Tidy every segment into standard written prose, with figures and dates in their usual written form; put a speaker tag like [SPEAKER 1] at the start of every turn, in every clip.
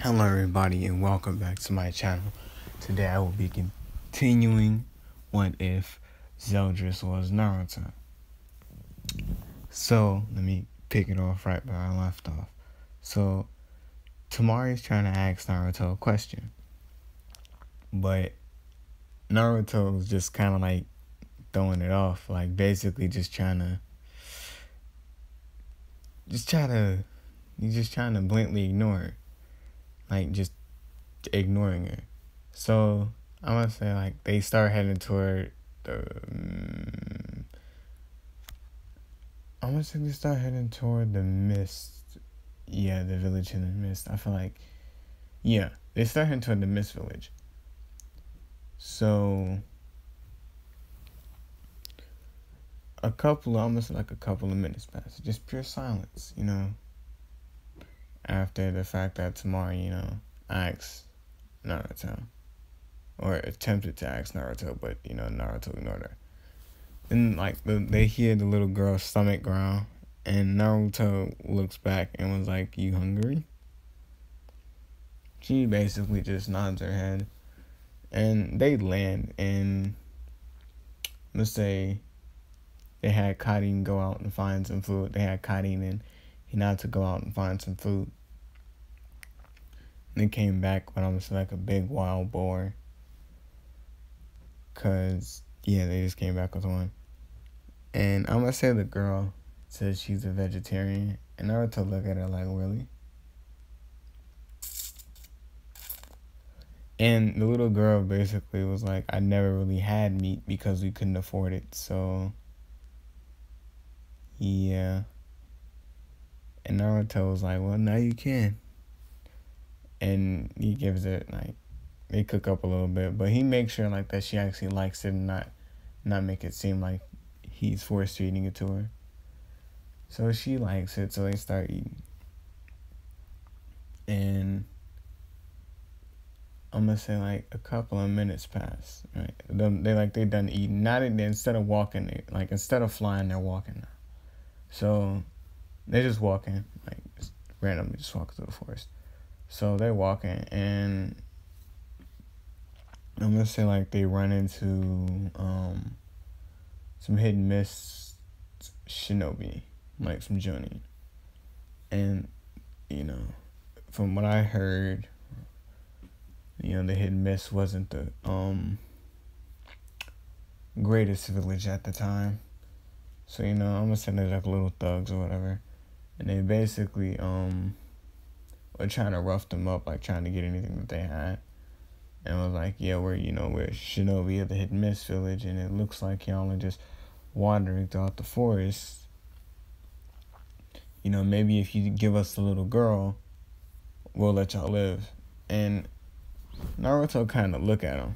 [SPEAKER 1] Hello everybody and welcome back to my channel. Today I will be continuing What If Zeldris Was Naruto. So let me pick it off right where I left off. So Tamari's trying to ask Naruto a question, but Naruto was just kind of like throwing it off, like basically he's just trying to blatantly ignore her, like just ignoring her. So I'm gonna say like they start heading toward the. I'm gonna say they start heading toward the mist. Yeah, the village in the mist. I feel like, yeah, they start heading toward the mist village. So almost like a couple of minutes pass. Just pure silence, After the fact that Tamari, asks Naruto. Or attempted to ask Naruto, but Naruto ignored her. Then they hear the little girl's stomach growl, and Naruto looks back and was like, "You hungry?" She basically just nods her head, and they land. And let's say they had Karin go out and find some food. They had Karin and Hinata go out and find some food. And they came back with almost like a big wild boar. Cause they just came back with one. And I'm gonna say the girl says she's a vegetarian, and Naruto look at her like, really? And the little girl basically was like, I never really had meat because we couldn't afford it, so yeah. And Naruto was like, well, now you can. And he gives it they cook up a little bit, but he makes sure that she actually likes it and not make it seem like he's force feeding it to her. So she likes it, so they start eating. And I'm gonna say a couple of minutes pass, right? They done eating. Instead of walking, instead of flying, they're walking now. So they're just walking, just randomly just walking through the forest. So they're walking, and I'm gonna say they run into some hidden mist shinobi, some jonin. And from what I heard, the hidden mist wasn't the greatest village at the time. So I'm gonna say they're little thugs or whatever, and they basically were trying to rough them up, trying to get anything that they had. And was like, yeah, we're shinobi of the hidden mist village, and it looks like y'all are just wandering throughout the forest. Maybe if you give us the little girl, we'll let y'all live. And Naruto kind of looked at him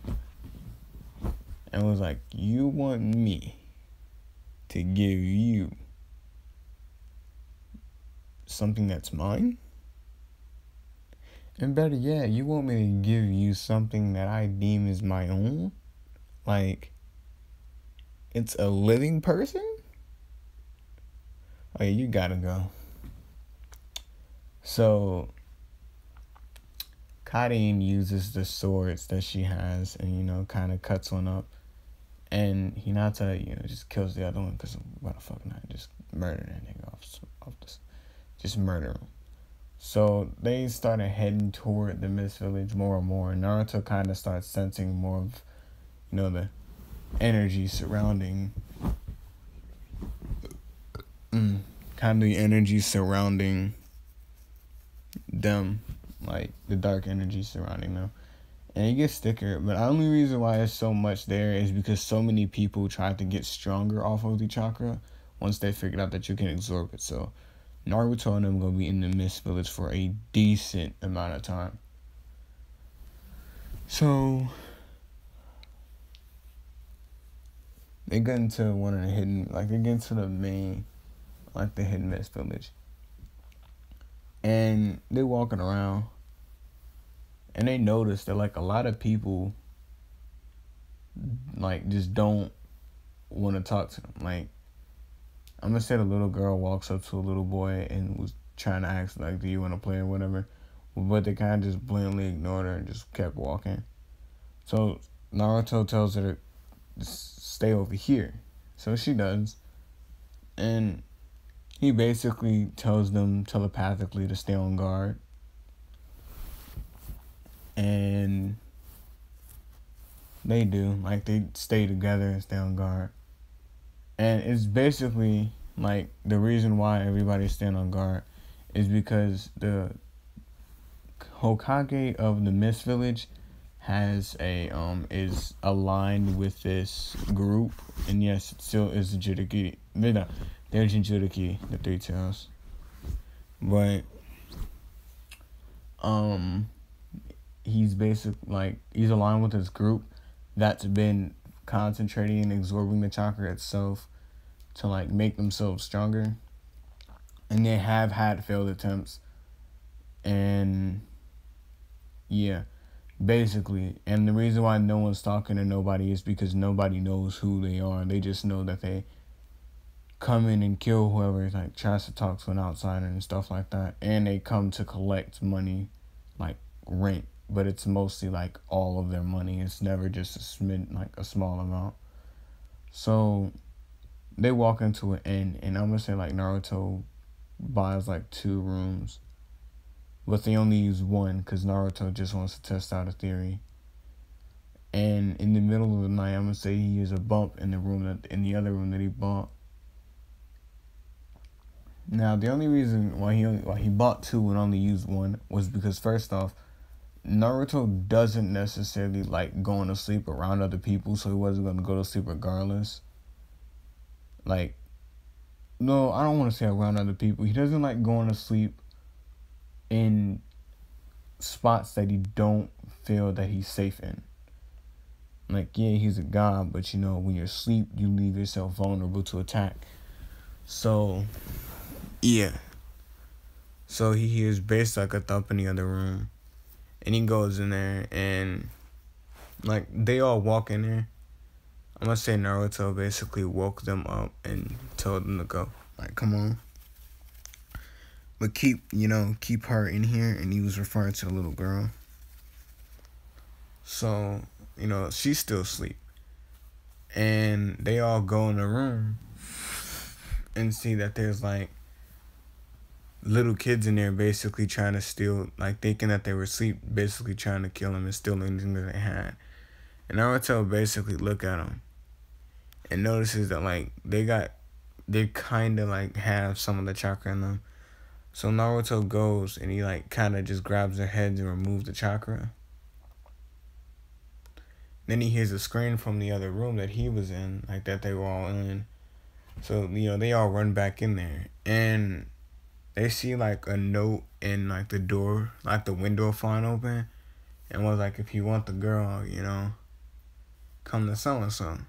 [SPEAKER 1] and was like, you want me to give you something that's mine? And better yet, you want me to give you something that I deem as my own? It's a living person? Oh yeah, you gotta go. So Karin uses the swords that she has and, kind of cuts one up. And Hinata, just kills the other one because why the fuck not? Just murder that nigga off this. Just murder him. So they started heading toward the Mist Village more and more. Naruto kind of starts sensing more of, the energy surrounding, them, the dark energy surrounding them. And it gets thicker, but the only reason why there's so much there is because so many people tried to get stronger off of the chakra once they figured out that you can absorb it. So Naruto and them gonna be in the Mist Village for a decent amount of time. So they get into one of the hidden, they get into the main, the hidden Mist Village. And they're walking around, and they notice that a lot of people just don't want to talk to them. I'm gonna say the little girl walks up to a little boy and was trying to ask do you want to play or whatever. but they kind of just blatantly ignored her and just kept walking. So Naruto tells her to stay over here. So she does. And he basically tells them telepathically to stay on guard. And they do. Like, they stay together and stay on guard. And it's basically, like, the reason why everybody's staying on guard is because the Hokage of the Mist Village has is aligned with this group, and yes, it still is the Jinchuriki. They're Jinchuriki, the Three Tails, but he's he's aligned with this group that's been concentrating and absorbing the chakra itself to like make themselves stronger, and they have had failed attempts, and yeah. Basically, and the reason why no one's talking to nobody is because nobody knows who they are. They just know that they come in and kill whoever like tries to talk to an outsider and stuff like that. And they come to collect money, like rent, but it's mostly like all of their money. It's never just a small amount. So they walk into an inn, and I'm gonna say like Naruto buys like 2 rooms. But they only use 1 because Naruto just wants to test out a theory. And in the middle of the night, I'm gonna say he hears a bump in the other room that he bought. Now, the only reason why he bought 2 and only used 1 was because, first off, Naruto doesn't necessarily like going to sleep around other people, so he wasn't gonna go to sleep regardless. Like, no, I don't want to say around other people. He doesn't like going to sleep in spots that he don't feel that he's safe in. Like, yeah, he's a god, but you know, when you're asleep, you leave yourself vulnerable to attack. So, yeah. So he hears bass like a thump in the other room. And he goes in there and, like, they all walk in there. I'm gonna say Naruto basically woke them up and told them to go. Like, come on. But keep her in here, and he was referring to the little girl. So, she's still asleep. And they all go in the room and see that there's, like, little kids in there basically trying to steal, like, thinking that they were asleep, basically trying to kill them and steal anything that they had. And Naruto basically look at them and notices that, like, they kind of, like, have some of the chakra in them. So Naruto goes and he like kind of just grabs their heads and removes the chakra. Then he hears a scream from the other room that he was in, like that they were all in. So, they all run back in there. And they see like a note in like the door, like the window flying open. And was like, if you want the girl, come to so-and-so.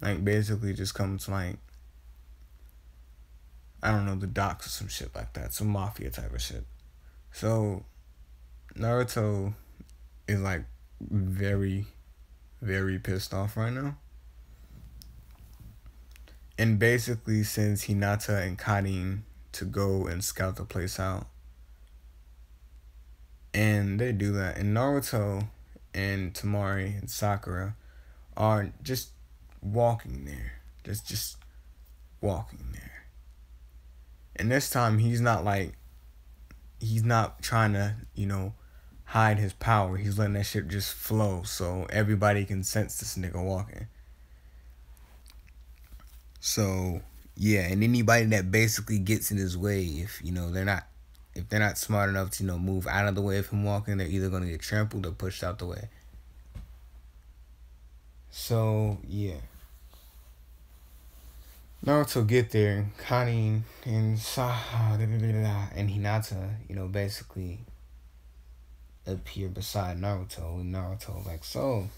[SPEAKER 1] Like basically just come to like, I don't know, the docks or some shit like that. Some mafia type of shit. So, Naruto is, like, very, very pissed off right now. And basically sends Hinata and Karin to go and scout the place out. And they do that. And Naruto and Temari and Sakura are just walking there. Just walking there. And this time, he's not trying to, hide his power. He's letting that shit just flow so everybody can sense this nigga walking. So, yeah, and anybody that basically gets in his way, if they're not smart enough to, move out of the way of him walking, they're either going to get trampled or pushed out the way. So, yeah. Naruto get there, Karin and Hinata, basically appear beside Naruto, and Naruto's like, so,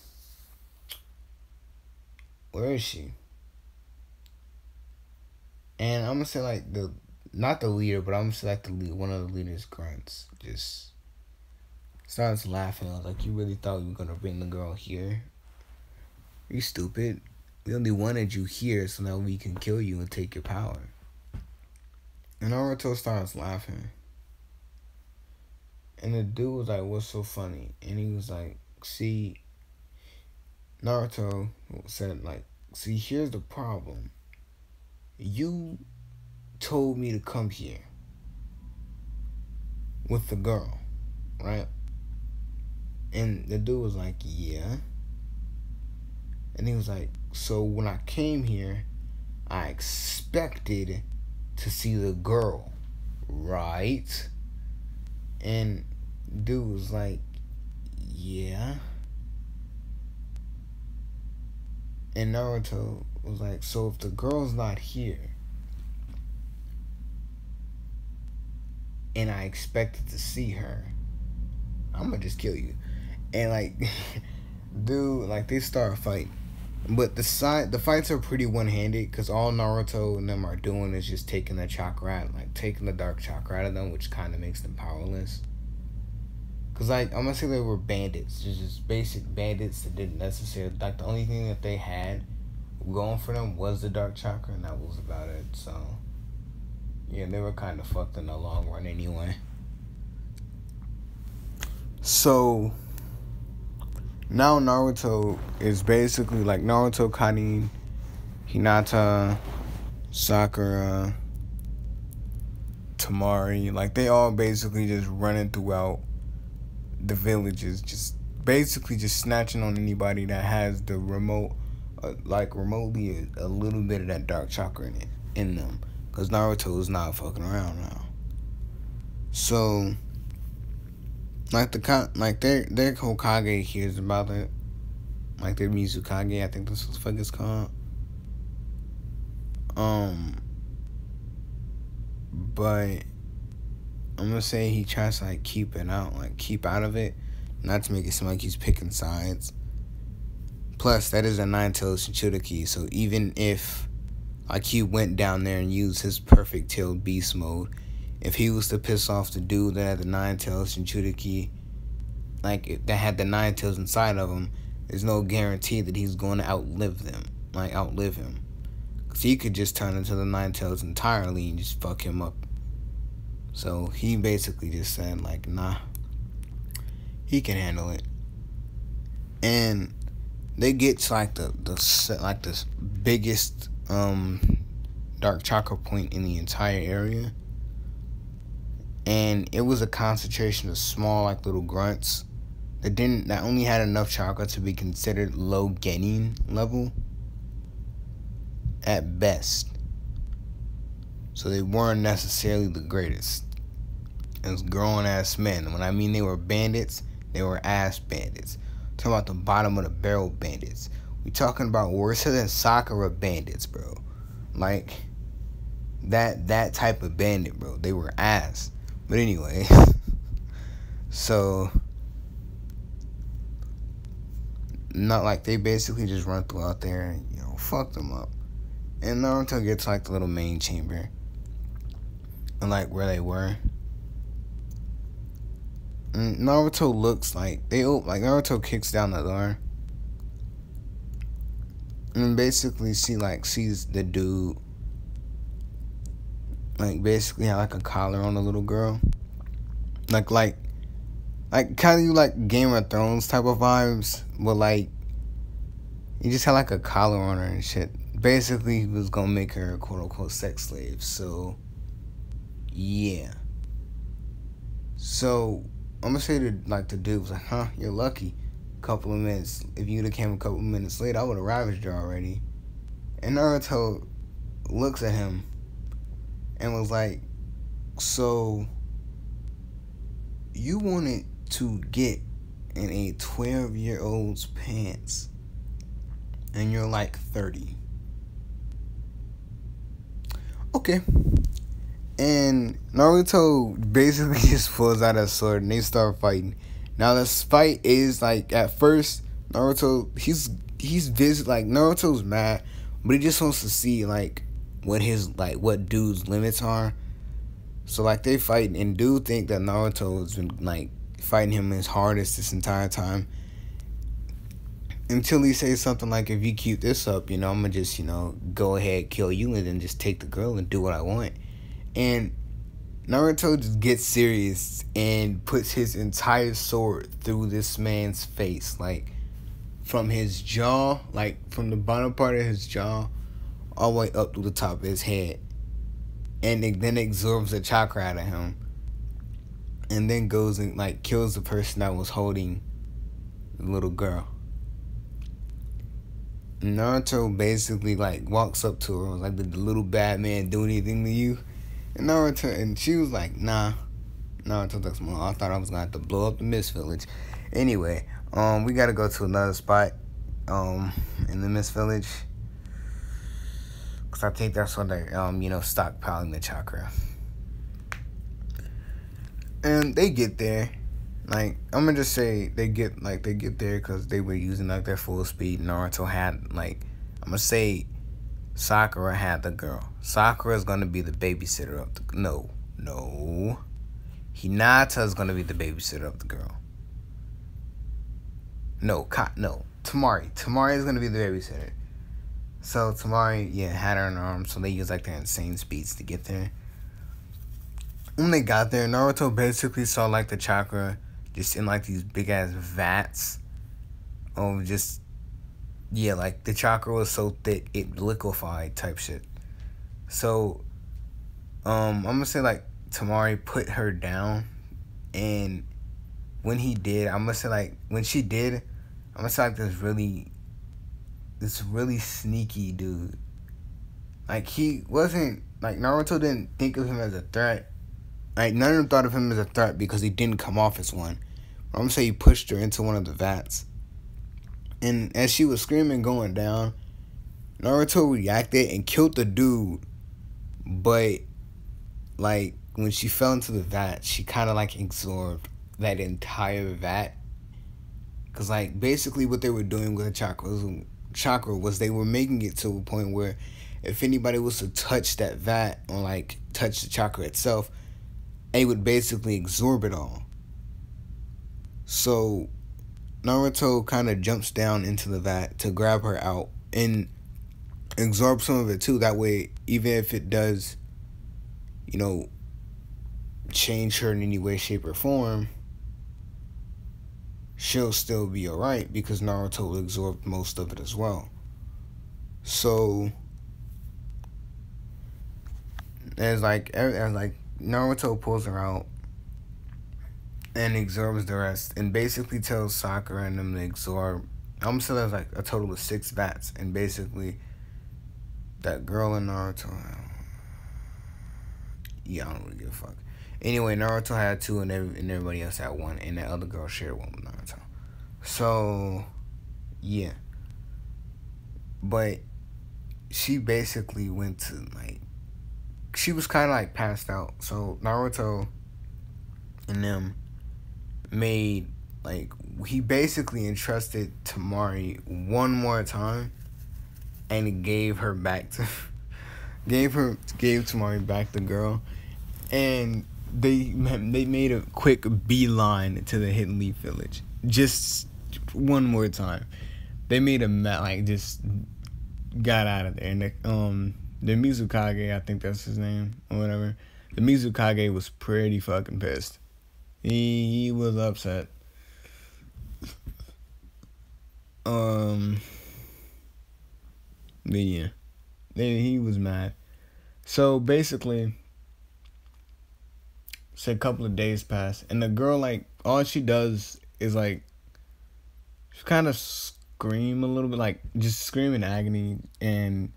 [SPEAKER 1] where is she? And I'm gonna say like not the leader, but I'm gonna say like one of the leaders grunts, just starts laughing. I was like, you really thought you were gonna bring the girl here? You stupid. We only wanted you here so that we can kill you and take your power. And Naruto starts laughing. And the dude was like, "What's so funny?" And he was like, "See, Naruto said like, see, here's the problem. You told me to come here with the girl, right?" And the dude was like, "Yeah." And he was like, "So when I came here, I expected to see the girl, right?" And dude was like, "Yeah." And Naruto was like, "So if the girl's not here, and I expected to see her, I'm gonna just kill you." And like, dude, like they start fighting. But the fights are pretty one-handed because all Naruto and them are doing is just taking the chakra, like taking the dark chakra out of them, which kind of makes them powerless. Cause like I'm gonna say they were bandits, just basic bandits that didn't necessarily like the only thing that they had going for them was the dark chakra, and that was about it. So yeah, they were kind of fucked in the long run anyway. So now Naruto is basically like Naruto, Karin, Hinata, Sakura, Tamari, like they all basically just running throughout the villages, just basically just snatching on anybody that has the remotely a little bit of that dark chakra in them, because Naruto is not fucking around now. So like their Hokage hears about it, like their Mizukage, I think that's what the fuck it's called. But I'm gonna say he tries to like keep out of it, not to make it seem like he's picking sides. Plus, that is a nine-tailed Shinchuriki, so even if like he went down there and used his perfect tailed beast mode, if he was to piss off the dude that had the nine-tailed Shinchuriki, like that had the nine tails inside of him, there's no guarantee that he's going to outlive him. Because he could just turn into the nine tails entirely and just fuck him up. So he basically just said like, nah, he can handle it. And they get to like the biggest dark chakra point in the entire area, and it was a concentration of small like little grunts that only had enough chakra to be considered low Genin level at best. So they weren't necessarily the greatest. It was grown ass men. When I mean they were bandits, they were ass bandits. I'm talking about the bottom of the barrel bandits. We talking about worse than Sakura bandits, bro. Like that type of bandit, bro. They were ass. But anyway, so not like they basically just run throughout there and fuck them up. And Naruto gets like the little main chamber and like where they were. And Naruto looks like Naruto kicks down the door and basically sees the dude like basically had like a collar on the little girl, like kind of like Game of Thrones type of vibes, but like he just had like a collar on her and shit. Basically, he was gonna make her a quote unquote sex slave. So yeah. So I'm gonna say that like the dude was like, "Huh, you're lucky. Couple of minutes. If you'd have came a couple of minutes later, I would have ravaged her already." And Naruto looks at him and was like, "So you wanted to get in a 12-year-old's pants and you're like 30. Okay." And Naruto basically just pulls out a sword and they start fighting. Now this fight is like, at first Naruto he's like Naruto's mad, but he just wants to see like what dude's limits are. So like they fight, and dude think that Naruto has been like fighting him his hardest this entire time, until he says something like, "If you keep this up, I'm gonna just go ahead, kill you, and then just take the girl and do what I want." And Naruto just gets serious and puts his entire sword through this man's face, like from his jaw, like from the bottom part of his jaw, all the way up to the top of his head, and it then absorbs the chakra out of him, and then goes and like kills the person that was holding the little girl. Naruto basically like walks up to her, was like, "Did the little bad man do anything to you?" And Naruto, and she was like, "Nah." Naruto looks more. I thought I was gonna have to blow up the Mist Village. Anyway, we gotta go to another spot, in the Mist Village, cause I think that's where they're, stockpiling the chakra. And they get there, like I'm gonna just say they get there because they were using like their full speed. Naruto had like, I'm gonna say, Sakura had the girl. Sakura's gonna be the babysitter of the no. Hinata's gonna be the babysitter of the girl. No. Tamari. Tamari is gonna be the babysitter. So Tamari, had her in her arms. So they use like their insane speeds to get there. When they got there, Naruto basically saw like the chakra just in like these big ass vats. Like the chakra was so thick it liquefied type shit. So I'm gonna say like Tamari put her down, and when he did, I'm gonna say like when she did, I'm gonna say like this really sneaky dude. Like he wasn't like Naruto didn't think of him as a threat. Like none of them thought of him as a threat because he didn't come off as one. But I'm gonna say he pushed her into one of the vats. And as she was screaming going down, Naruto reacted and killed the dude. But like when she fell into the vat, she kind of like absorbed that entire vat. Cause like basically what they were doing with the chakra was they were making it to a point where if anybody was to touch that vat or like touch the chakra itself, they would basically absorb it all. So Naruto kind of jumps down into the vat to grab her out and absorb some of it too. That way, even if it does, change her in any way, shape, or form, she'll still be alright because Naruto absorbed most of it as well. So as Naruto pulls her out and absorbs the rest, and basically tells Sakura and them to absorb. I'm still there's like a total of 6 vats, and basically that girl and Naruto. I don't really give a fuck. Anyway, Naruto had 2 and everybody else had 1, and that other girl shared 1 with Naruto. So yeah, but she basically went to like. She was kind of like passed out. So Naruto and them made like he basically entrusted Tamari one more time, and he gave her back to gave Tamari back the girl, and they made a quick beeline to the Hidden Leaf Village just one more time. They made just got out of there, and the Mizukage, I think that's his name, or whatever. The Mizukage was pretty fucking pissed. He was upset. But yeah. He was mad. So basically, a couple of days pass, and the girl, like, all she does is, like, she kind of scream a little bit, like, just scream in agony, and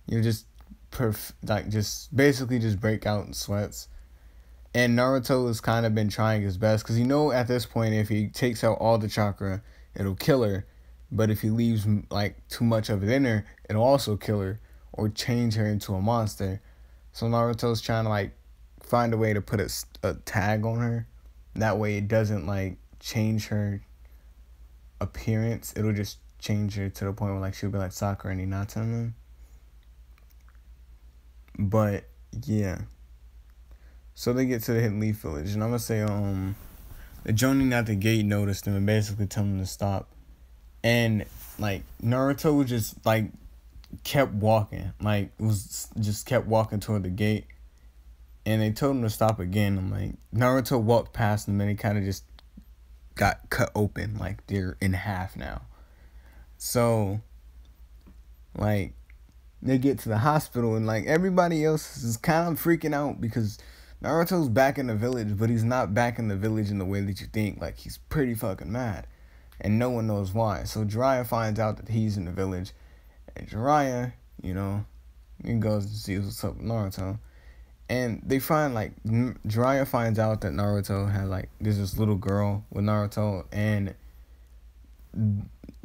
[SPEAKER 1] just basically just break out in sweats. And Naruto has kind of been trying his best, because at this point, if he takes out all the chakra, it'll kill her. But if he leaves like too much of it in her, it'll also kill her or change her into a monster. So Naruto's trying to like find a way to put a tag on her. That way it doesn't like change her appearance. It'll just change her to the point where like she'll be like Sakura and Hinata and them. But yeah. So they get to the Hidden Leaf Village, and I'm gonna say the Jonin at the gate noticed them and basically tell them to stop. And like Naruto just like kept walking, like was just kept walking toward the gate. And they told him to stop again. I'm like, Naruto walked past them and they kind of just got cut open. Like, they're in half now. So, like, they get to the hospital and, like, everybody else is kind of freaking out because Naruto's back in the village, but he's not back in the village in the way that you think. Like, he's pretty fucking mad. And no one knows why. So Jiraiya finds out that he's in the village. And Jiraiya, you know, he goes to see what's up with Naruto. And they find, like, Jiraiya finds out that Naruto has, like, there's this little girl with Naruto. And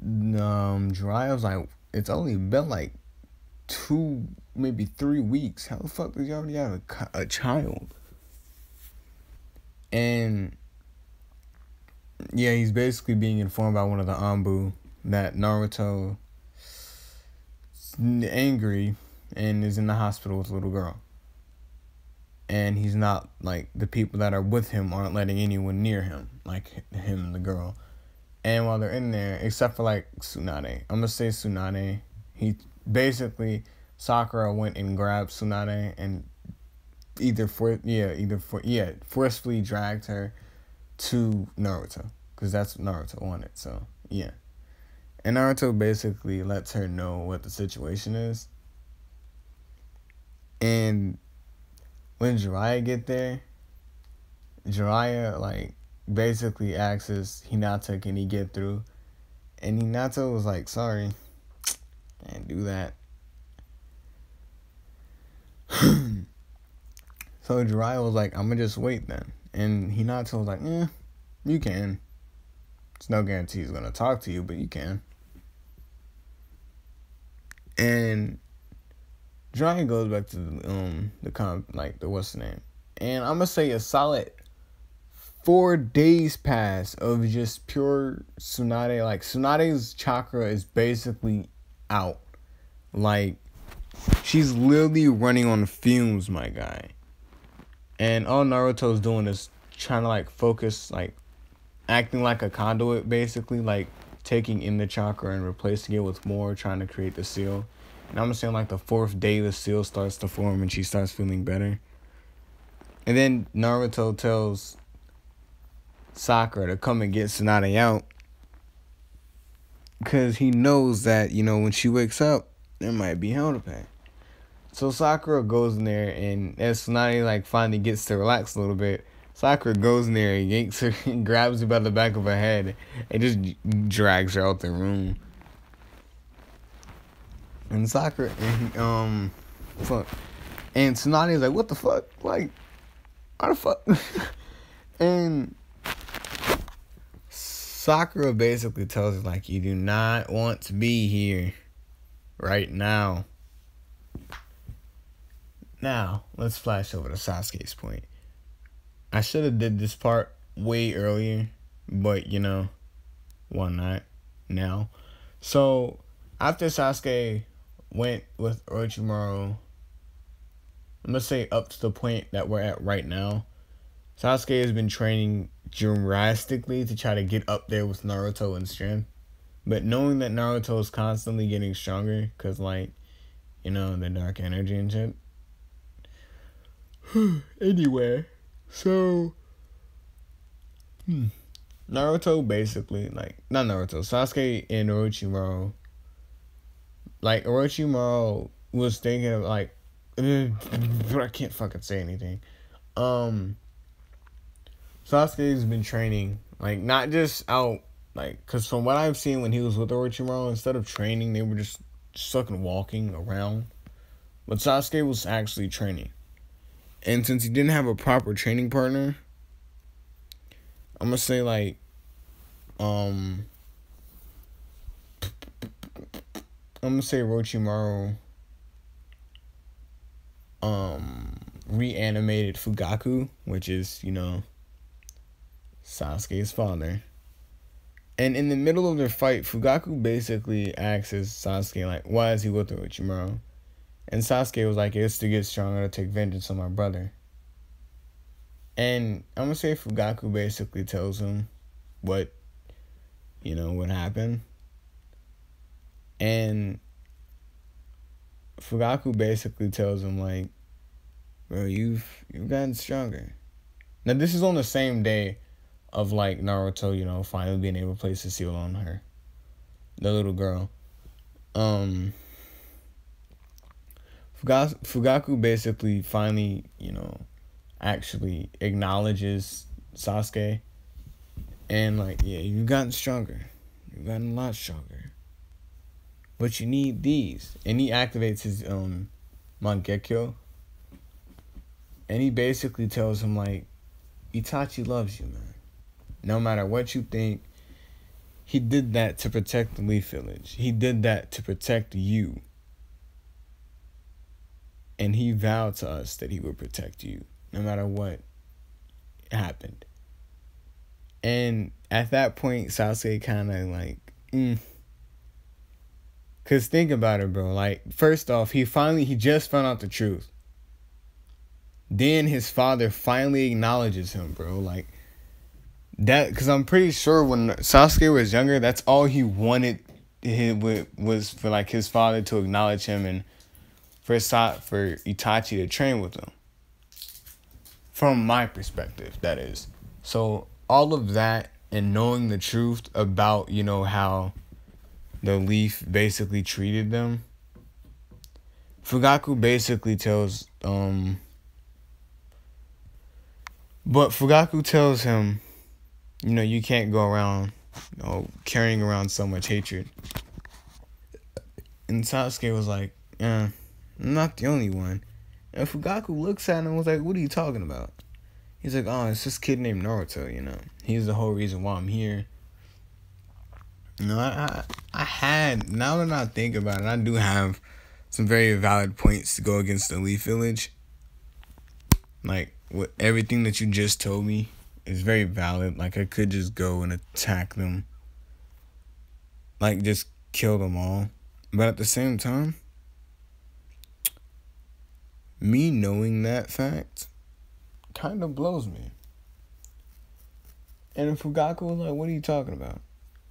[SPEAKER 1] Jiraiya's like, it's only been, like, 2, maybe 3 weeks. How the fuck did you already have a child? And yeah, he's basically being informed by one of the Anbu that Naruto is angry and is in the hospital with a little girl. And he's not, like, the people that are with him aren't letting anyone near him, like him and the girl. And while they're in there, except for, like, Tsunade. I'm gonna say Tsunade. He basically, Sakura went and grabbed Tsunade and forcefully dragged her to Naruto, because that's what Naruto wanted. So yeah, and Naruto basically lets her know what the situation is. And when Jiraiya get there, Jiraiya, like, basically asks Hinata, can he get through? And Hinata was like, sorry, can't do that. So Jiraiya was like, I'm gonna just wait then. And Hinata was like, you can. It's no guarantee he's gonna talk to you, but you can. And Jiraiya goes back to the what's the name? And I'm gonna say a solid 4 days pass of just pure Tsunade. Like, Tsunade's chakra is basically out. Like, she's literally running on fumes, my guy. And all Naruto's doing is trying to, like, focus, like, acting like a conduit, basically, like, taking in the chakra and replacing it with more, trying to create the seal. And I'm saying, like, the 4th day, the seal starts to form and she starts feeling better. And then Naruto tells Sakura to come and get Tsunade out, because he knows that, you know, when she wakes up, there might be hell to pay. So Sakura goes in there, and as Tsunade, like, finally gets to relax a little bit, Sakura goes in there and yanks her and grabs her by the back of her head and just drags her out the room. And Sakura, and Tsunade's like, what the fuck? Like, how the fuck? And Sakura basically tells her, like, you do not want to be here right now. Now, let's flash over to Sasuke's point. I should have did this part way earlier, but, you know, why not now? So, after Sasuke went with Orochimaru, I'm going to say up to the point that we're at right now, Sasuke has been training drastically to try to get up there with Naruto in strength. But knowing that Naruto is constantly getting stronger, because, like, you know, the dark energy and shit. Anyway, so Naruto basically, like, not Naruto, Sasuke and Orochimaru, like, Orochimaru was thinking of, like, but I can't fucking say anything. Sasuke's been training, like, not just out, like, because from what I've seen when he was with Orochimaru, instead of training, they were just fucking walking around. But Sasuke was actually training. And since he didn't have a proper training partner, I'm gonna say, like, I'm gonna say Orochimaru reanimated Fugaku, which is, you know, Sasuke's father. And in the middle of their fight, Fugaku basically asks Sasuke, like, why is he with Orochimaru? And Sasuke was like, it's to get stronger, to take vengeance on my brother. And I'm gonna say Fugaku basically tells him what, you know, what happened. And Fugaku basically tells him, like, bro, you've gotten stronger. Now this is on the same day of like Naruto, you know, finally being able to place the seal on her, the little girl. Fugaku basically finally, you know, actually acknowledges Sasuke, and like, yeah, you've gotten stronger. You've gotten a lot stronger. But you need these. And he activates his Mangekyo. And he basically tells him like, Itachi loves you, man. No matter what you think, he did that to protect the Leaf Village. He did that to protect you. And he vowed to us that he would protect you, no matter what happened. And at that point, Sasuke kind of like, Because think about it, bro. Like, first off, he just found out the truth. Then his father finally acknowledges him, bro. Like, that, because I'm pretty sure when Sasuke was younger, that's all he wanted was for, like, his father to acknowledge him and for Itachi to train with him. From my perspective, that is. So, all of that and knowing the truth about, you know, how the Leaf basically treated them, Fugaku basically tells, but Fugaku tells him, you know, you can't go around, you know, carrying around so much hatred. And Sasuke was like, I'm not the only one. And Fugaku looks at him and was like, what are you talking about? He's like, oh, it's this kid named Naruto, you know. He's the whole reason why I'm here. You know, I had, now that I think about it, I do have some very valid points to go against the Leaf Village. Like, with everything that you just told me is very valid. Like, I could just go and attack them. Like, just kill them all. But at the same time, me knowing that fact kind of blows me. And Fugaku was like, what are you talking about?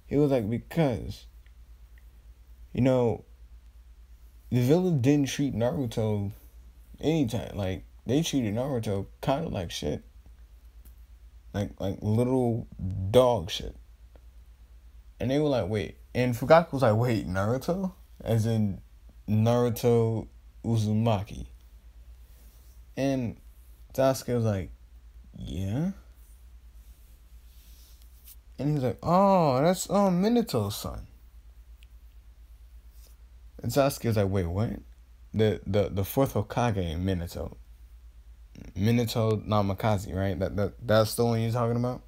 [SPEAKER 1] He was like, because, you know, the villain didn't treat Naruto anytime. Like, they treated Naruto kind of like shit. Like little dog shit. And they were like, wait. And Fugaku was like, wait, Naruto? As in Naruto Uzumaki. And Sasuke was like, yeah? And he was like, oh, that's Minato's son. And Sasuke was like, wait, what? The fourth Hokage, Minato. Minato Namikaze, right? That's the one you're talking about?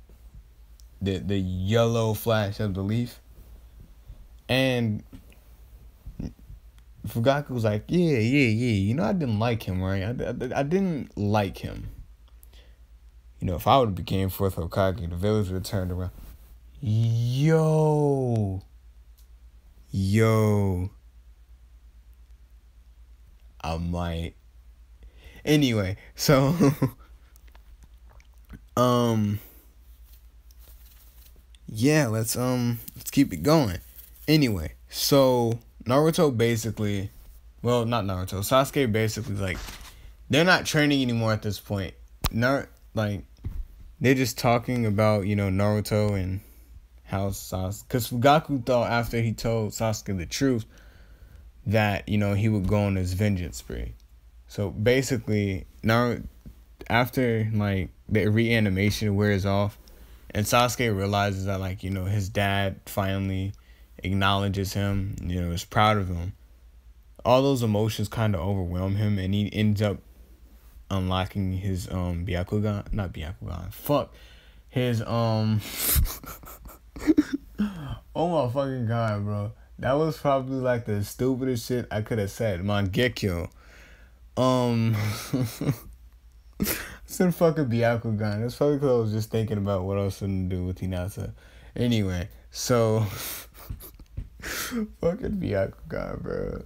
[SPEAKER 1] The yellow flash of the leaf. And Fugaku was like, yeah. You know, I didn't like him, right? I didn't like him. You know, if I would have became fourth Hokage, the village would have turned around. Yo. I might. Anyway, so yeah, let's keep it going. Anyway, so Naruto basically, well, not Naruto, Sasuke basically, like, they're not training anymore at this point. Like, they're just talking about, you know, Naruto and how Sasuke, because Fugaku thought after he told Sasuke the truth that, you know, he would go on his vengeance spree. So basically, now after like the reanimation wears off, and Sasuke realizes that, like, you know, his dad finally acknowledges him, you know, is proud of him. All those emotions kind of overwhelm him, and he ends up unlocking his Byakugan, not Byakugan. Fuck his oh my fucking god, bro. That was probably like the stupidest shit I could have said. Mangekyo. Said fucking Byakugan. That's probably because I was just thinking about what else to do with Hinata. Anyway, so fucking Byakugan, bro.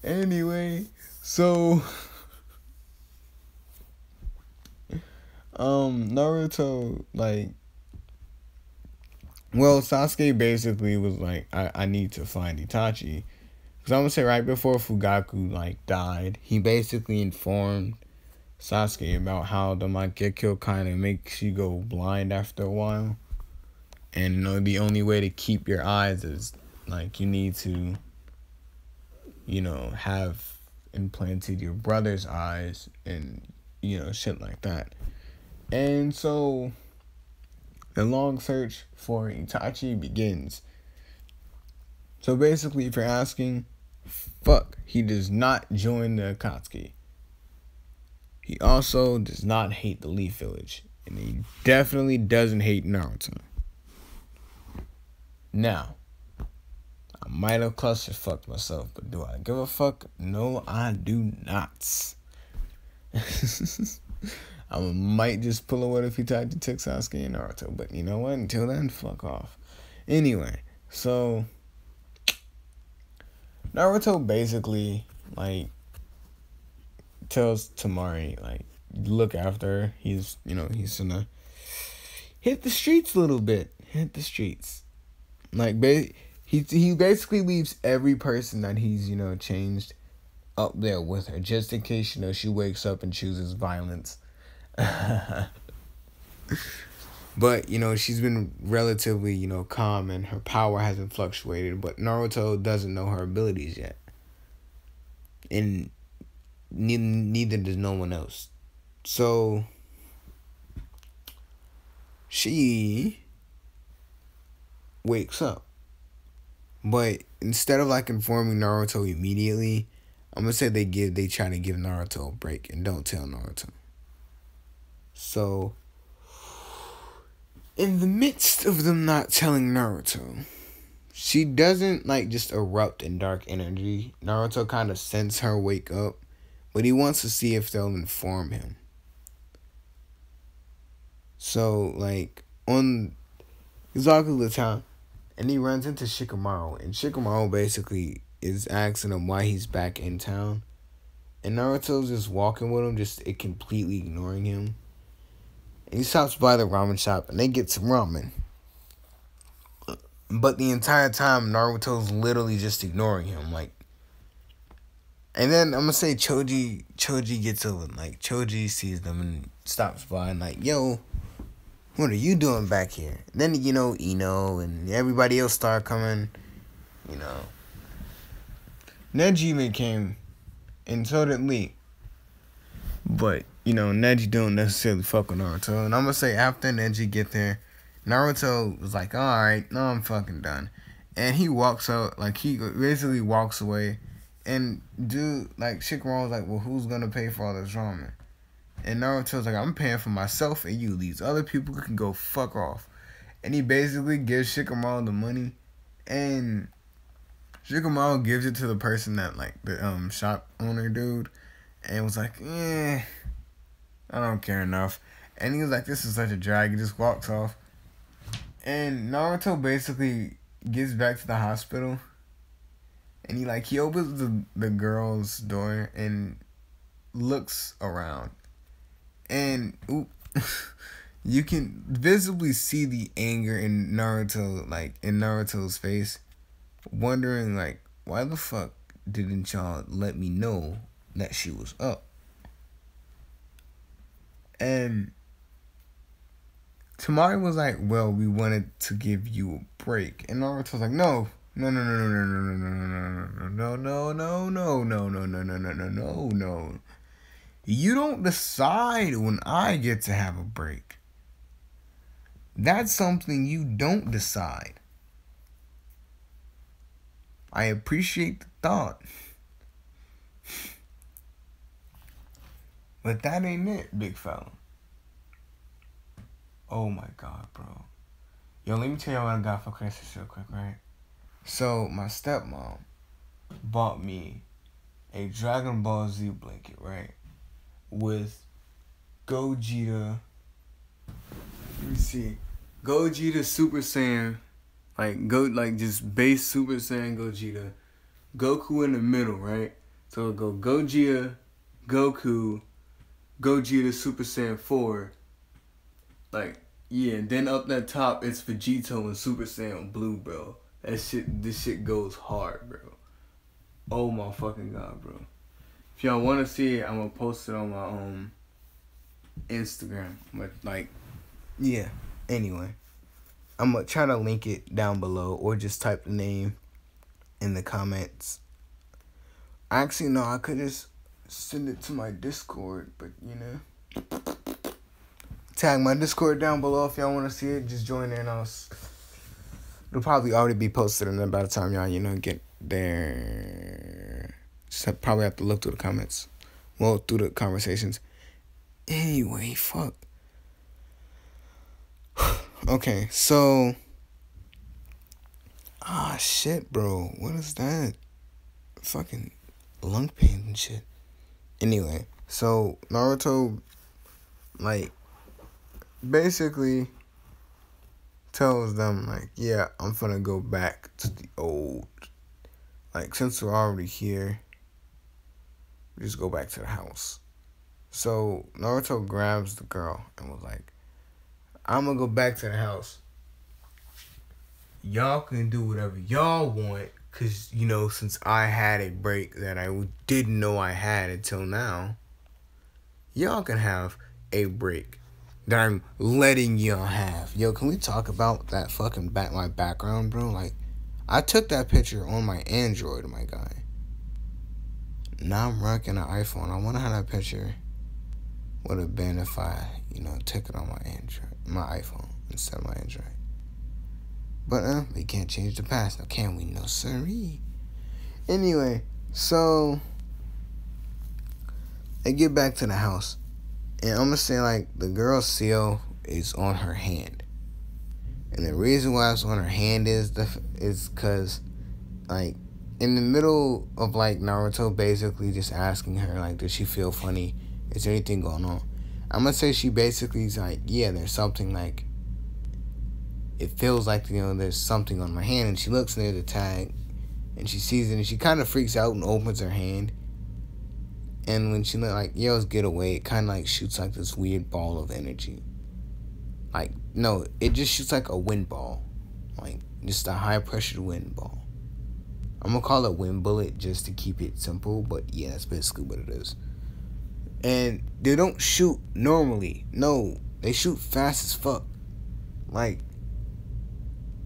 [SPEAKER 1] Anyway, so Naruto, like, well, Sasuke basically was like, I need to find Itachi. Because I'm going to say right before Fugaku, like, died, he basically informed Sasuke about how the Mangekyo kind of makes you go blind after a while. And, you know, the only way to keep your eyes is, like, you need to, you know, have implanted your brother's eyes and, you know, shit like that. And so, the long search for Itachi begins. So basically, if you're asking, fuck, he does not join the Akatsuki. He also does not hate the Leaf Village. And he definitely doesn't hate Naruto. Now, I might have clusterfucked myself, but do I give a fuck? No, I do not. I might just pull away if Itachi took Sasuke and Naruto, but you know what? Until then, fuck off. Anyway, so Naruto basically, like, tells Tamari, like, look after her. He's, you know, he's gonna hit the streets a little bit. Hit the streets. Like, he basically leaves every person that he's, you know, changed up there with her, just in case, you know, she wakes up and chooses violence. But, you know, she's been relatively, you know, calm, and her power hasn't fluctuated, but Naruto doesn't know her abilities yet. And neither does no one else. So, she wakes up. But instead of, like, informing Naruto immediately, I'm gonna say they try to give Naruto a break and don't tell Naruto. So, in the midst of them not telling Naruto, she doesn't, like, just erupt in dark energy. Naruto kind of senses her wake up, but he wants to see if they'll inform him. So, like, on exactly the time, and he runs into Shikamaru, and Shikamaru basically is asking him why he's back in town. And Naruto's just walking with him, just completely ignoring him. And he stops by the ramen shop, and they get some ramen. But the entire time, Naruto's literally just ignoring him, like. And then I'm gonna say Choji gets over, like, Choji sees them and stops by and, like, yo, what are you doing back here? Then, you know, Ino and everybody else start coming, you know. Neji even came, and so did Lee. But, you know, Neji don't necessarily fuck with Naruto. And I'm gonna say after Neji get there, Naruto was like, alright, no, I'm fucking done. And he walks out, like, he basically walks away. And dude, like, Shikamaru was like, well, who's gonna pay for all this ramen? And Naruto's like, I'm paying for myself and you. These other people can go fuck off. And he basically gives Shikamaru the money. And Shikamaru gives it to the person that, like, the shop owner dude. And was like, I don't care enough. And he was like, this is such a drag. He just walks off. And Naruto basically gets back to the hospital. And he opens the girl's door and looks around. And you can visibly see the anger in Naruto, like, in Naruto's face. Wondering, like, why the fuck didn't y'all let me know that she was up? And Tamari was like, well, we wanted to give you a break. And Naruto's like, no. No. You don't decide when I get to have a break. That's something you don't decide. I appreciate the thought. But that ain't it, big fella. Oh my god, bro. Yo, let me tell you what I got for Christmas real quick, right? So, my stepmom bought me a Dragon Ball Z blanket, right? With Gogeta. Let me see. Gogeta Super Saiyan. Like just base Super Saiyan Gogeta. Goku in the middle, right? So it'll go Gogeta, Goku, Gogeta Super Saiyan 4. Like, yeah, and then up that top, it's Vegito and Super Saiyan Blue, bro. This shit goes hard, bro. Oh my fucking god, bro. If y'all want to see it, I'm gonna post it on my Instagram. But like, yeah. Anyway, I'm gonna try to link it down below, or just type the name in the comments. Actually, no, I could just send it to my Discord, but you know, tag my Discord down below if y'all want to see it. Just join in. It'll probably already be posted, and then by the time y'all, get there, just probably have to look through the comments. Well, through the conversations. Anyway, fuck. Okay, so. Ah, shit, bro. What is that? Fucking lung pain and shit. Anyway, so Naruto, like, basically tells them, like, yeah, I'm finna go back to the old. Like, since we're already here, we just go back to the house. So Naruto grabs the girl and was like, I'm gonna go back to the house. Y'all can do whatever y'all want, because, since I had a break that I didn't know I had until now, y'all can have a break that I'm letting y'all have. Yo, can we talk about that fucking my background, bro? Like, I took that picture on my Android, my guy. Now I'm rocking an iPhone. I wonder how that picture would have been if I, took it on my iPhone instead of my Android. But we can't change the past, now can we? No siree. Anyway, so they get back to the house, and I'm gonna say, like, the girl's seal is on her hand, and the reason why it's on her hand is because, like, in the middle of, like, Naruto basically just asking her, like, does she feel funny? Is there anything going on? I'm gonna say she basically is like, yeah, there's something, like, it feels like, there's something on my hand, and she looks near the tag, and she sees it, and she kind of freaks out and opens her hand, and when she yells, get away, it kind of, like, shoots, like, this weird ball of energy. Like, no, it just shoots, like, a wind ball, like, just a high-pressured wind ball. I'm gonna call it wind bullet just to keep it simple, but yeah, that's basically what it is. And they don't shoot normally. No, they shoot fast as fuck. Like,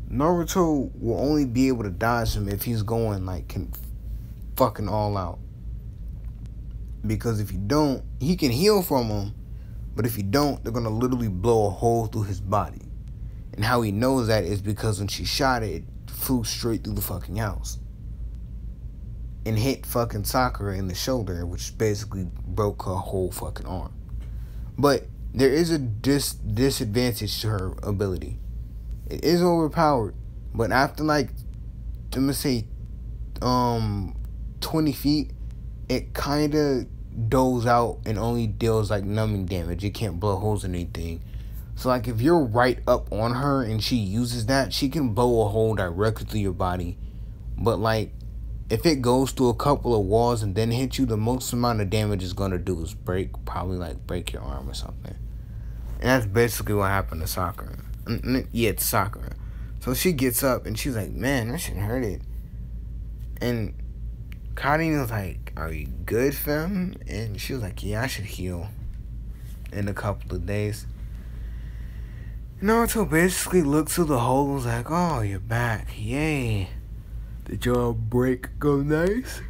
[SPEAKER 1] Naruto will only be able to dodge him if he's going, like, fucking all out. Because if you don't, he can heal from them, but if you don't, they're gonna literally blow a hole through his body. And how he knows that is because when she shot it, it flew straight through the fucking house and hit fucking Sakura in the shoulder, which basically broke her whole fucking arm. But there is a disadvantage to her ability. It is overpowered, but after, like, I'm gonna say 20 feet, it kind of doles out and only deals, like, numbing damage. It can't blow holes in anything. So, like, if you're right up on her and she uses that, she can blow a hole directly through your body. But, like, if it goes through a couple of walls and then hit you, the most amount of damage it's gonna do is break your arm or something. And that's basically what happened to Sakura. Yeah, it's Sakura. So she gets up and she's like, man, that shit hurt it. And Karin was like, are you good, fam? And she was like, yeah, I should heal in a couple of days. Naruto basically looked through the hole and was like, oh, you're back. Yay. Did your break go nice?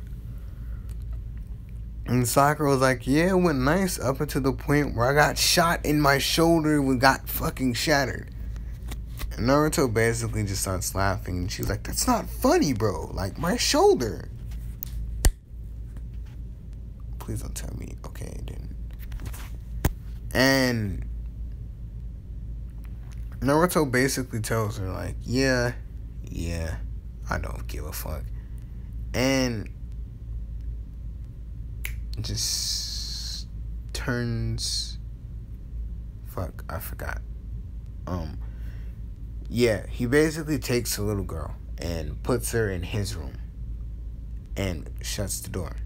[SPEAKER 1] And Sakura was like, yeah, it went nice up until the point where I got shot in my shoulder and got fucking shattered. And Naruto basically just starts laughing, and she was like, that's not funny, bro. Like, my shoulder. Please don't tell me. Okay, it didn't. And Naruto basically tells her, like, yeah, I don't give a fuck. And just turns, fuck, I forgot. Yeah, he basically takes a little girl and puts her in his room and shuts the door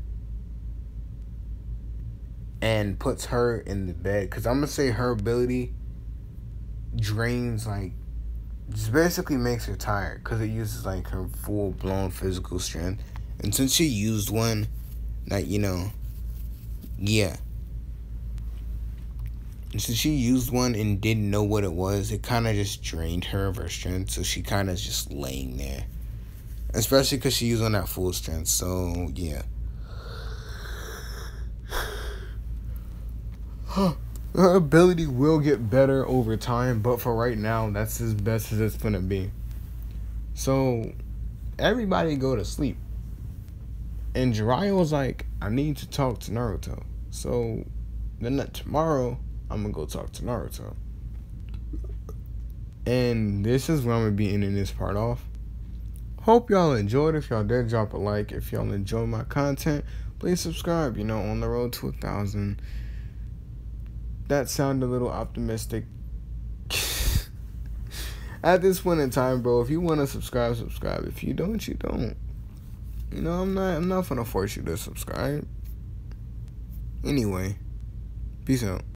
[SPEAKER 1] and puts her in the bed, because I'm gonna say her ability drains, like, just basically makes her tired, because it uses, like, her full-blown physical strength. And since she used one, that, yeah. since she used one and didn't know what it was, it kind of just drained her of her strength. So she kind of just laying there, especially because she used on that full strength. So yeah, her ability will get better over time, but for right now, that's as best as it's gonna be. So everybody go to sleep, and Jiraiya was like, "I need to talk to Naruto." So then tomorrow, I'm gonna go talk to Naruto. And this is where I'm gonna be ending this part off. Hope y'all enjoyed. If y'all did, drop a like. If y'all enjoy my content, please subscribe. On the road to 1,000. That sounded a little optimistic. At this point in time, bro, if you want to subscribe, subscribe. If you don't, you don't. I'm not gonna force you to subscribe. Anyway, peace out.